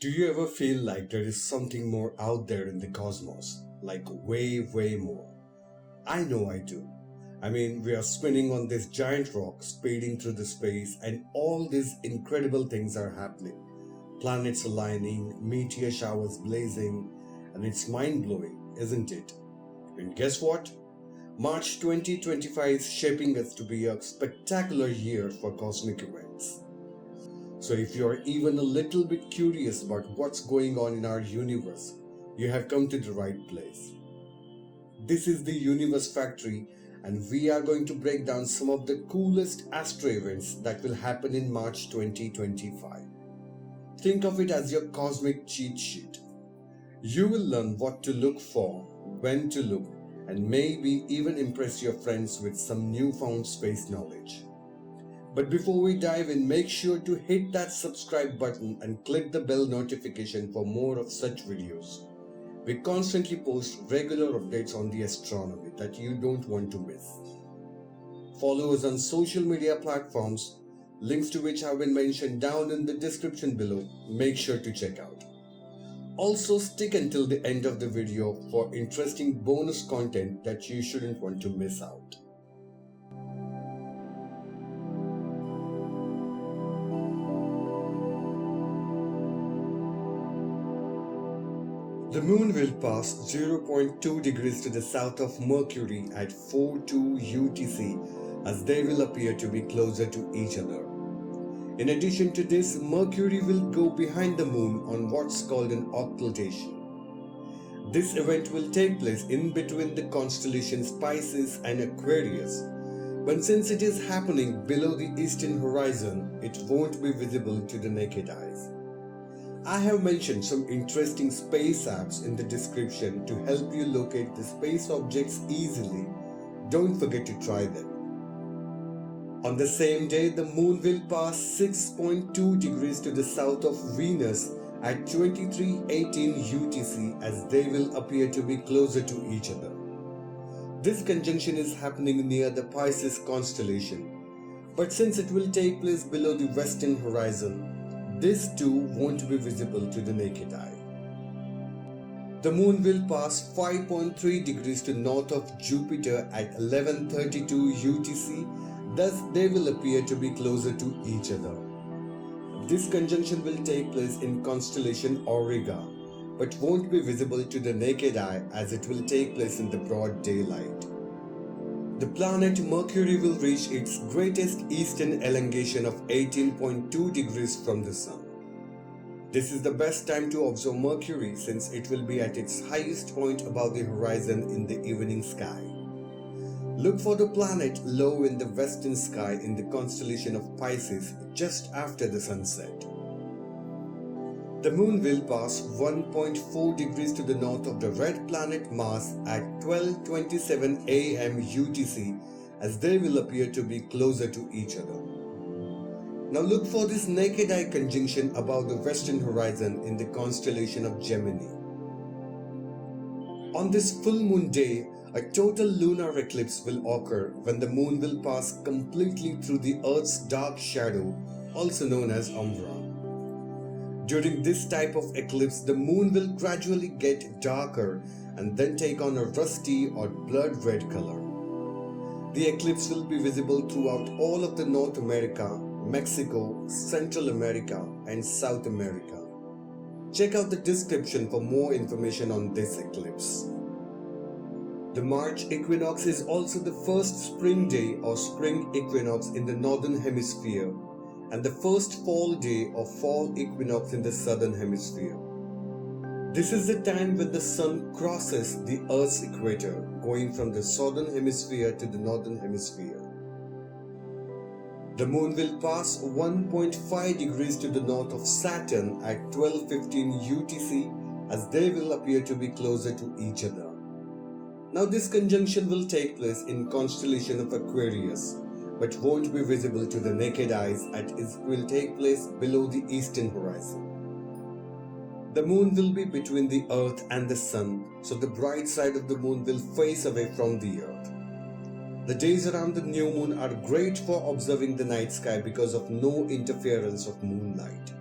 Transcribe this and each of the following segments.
Do you ever feel like there is something more out there in the cosmos? Like way more. I know I do. I mean, we are spinning on this giant rock, speeding through the space, and all these incredible things are happening. Planets aligning, meteor showers blazing, and it's mind-blowing, isn't it? And guess what? March 2025 is shaping us to be a spectacular year for cosmic events. So if you are even a little bit curious about what's going on in our universe, you have come to the right place. This is the Universe Factory, and we are going to break down some of the coolest astro events that will happen in March 2025. Think of it as your cosmic cheat sheet. You will learn what to look for, when to look, and maybe even impress your friends with some newfound space knowledge. But before we dive in, make sure to hit that subscribe button and click the bell notification for more of such videos. We constantly post regular updates on the astronomy that you don't want to miss. Follow us on social media platforms, links to which have been mentioned down in the description below. Make sure to check out. Also, stick until the end of the video for interesting bonus content that you shouldn't want to miss out. The moon will pass 0.2 degrees to the south of Mercury at 4:02 UTC as they will appear to be closer to each other. In addition to this, Mercury will go behind the moon on what's called an occultation. This event will take place in between the constellations Pisces and Aquarius, but since it is happening below the eastern horizon, it won't be visible to the naked eyes. I have mentioned some interesting space apps in the description to help you locate the space objects easily. Don't forget to try them. On the same day, the moon will pass 6.2 degrees to the south of Venus at 23:18 UTC as they will appear to be closer to each other. This conjunction is happening near the Pisces constellation, but since it will take place below the western horizon, this too won't be visible to the naked eye. The moon will pass 5.3 degrees to north of Jupiter at 11:32 UTC, thus they will appear to be closer to each other. This conjunction will take place in constellation Auriga, but won't be visible to the naked eye as it will take place in the broad daylight. The planet Mercury will reach its greatest eastern elongation of 18.2 degrees from the Sun. This is the best time to observe Mercury since it will be at its highest point above the horizon in the evening sky. Look for the planet low in the western sky in the constellation of Pisces just after the sunset. The moon will pass 1.4 degrees to the north of the red planet Mars at 12:27 AM UTC as they will appear to be closer to each other. Now look for this naked eye conjunction above the western horizon in the constellation of Gemini. On this full moon day, a total lunar eclipse will occur when the moon will pass completely through the Earth's dark shadow, also known as umbra. During this type of eclipse, the moon will gradually get darker and then take on a rusty or blood red color. The eclipse will be visible throughout all of the North America, Mexico, Central America, and South America. Check out the description for more information on this eclipse. The March equinox is also the first spring day or spring equinox in the northern hemisphere, and the first fall day or fall equinox in the southern hemisphere. This is the time when the sun crosses the Earth's equator, going from the southern hemisphere to the northern hemisphere. The moon will pass 1.5 degrees to the north of Saturn at 12:15 UTC as they will appear to be closer to each other. Now this conjunction will take place in constellation of Aquarius, but won't be visible to the naked eyes as it will take place below the eastern horizon. The moon will be between the Earth and the Sun, so the bright side of the moon will face away from the Earth. The days around the new moon are great for observing the night sky because of no interference of moonlight.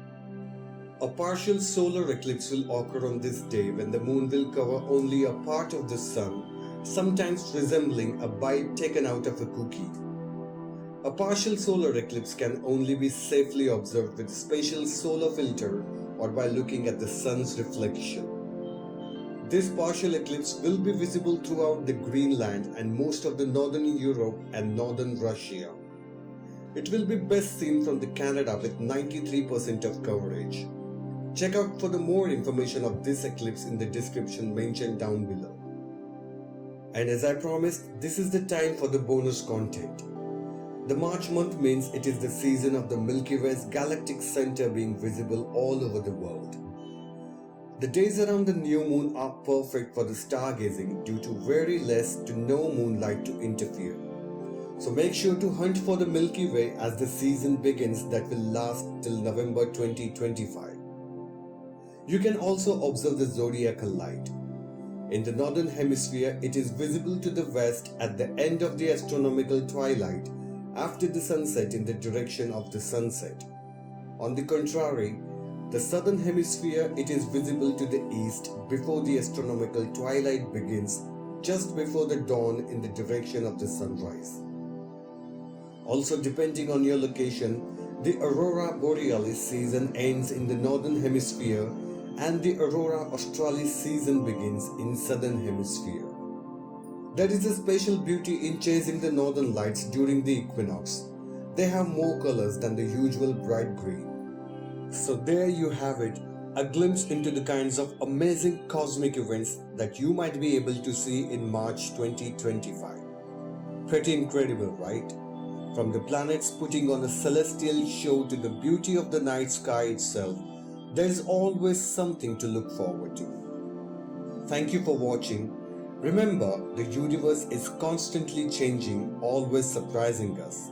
A partial solar eclipse will occur on this day when the moon will cover only a part of the sun, sometimes resembling a bite taken out of a cookie. A partial solar eclipse can only be safely observed with a special solar filter or by looking at the sun's reflection. This partial eclipse will be visible throughout the Greenland and most of the northern Europe and northern Russia. It will be best seen from the Canada with 93% of coverage. Check out for the more information of this eclipse in the description mentioned down below. And as I promised, this is the time for the bonus content. The March month means it is the season of the Milky Way's galactic center being visible all over the world. The days around the new moon are perfect for the stargazing due to very less to no moonlight to interfere. So make sure to hunt for the Milky Way as the season begins that will last till November 2025. You can also observe the zodiacal light. In the northern hemisphere, it is visible to the west at the end of the astronomical twilight after the sunset in the direction of the sunset. On the contrary, the southern hemisphere, it is visible to the east before the astronomical twilight begins, just before the dawn in the direction of the sunrise. Also, depending on your location, the aurora borealis season ends in the northern hemisphere and the aurora australis season begins in southern hemisphere. There is a special beauty in chasing the northern lights during the equinox. They have more colors than the usual bright green. So there you have it, a glimpse into the kinds of amazing cosmic events that you might be able to see in March 2025. Pretty incredible, right? From the planets putting on a celestial show to the beauty of the night sky itself, there is always something to look forward to. Thank you for watching. Remember, the universe is constantly changing, always surprising us.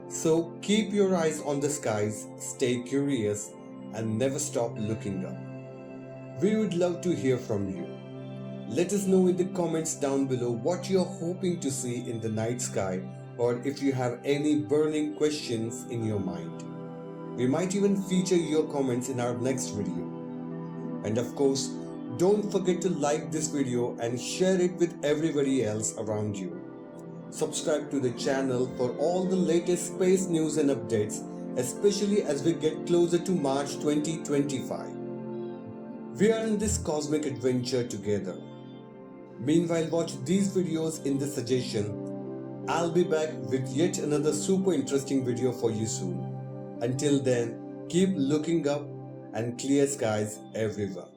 So keep your eyes on the skies, stay curious, and never stop looking up. We would love to hear from you. Let us know in the comments down below what you're hoping to see in the night sky, or if you have any burning questions in your mind. We might even feature your comments in our next video. And of course, don't forget to like this video and share it with everybody else around you. Subscribe to the channel for all the latest space news and updates, especially as we get closer to March 2025. We are in this cosmic adventure together. Meanwhile, watch these videos in the suggestion. I'll be back with yet another super interesting video for you soon. Until then, keep looking up and clear skies everywhere.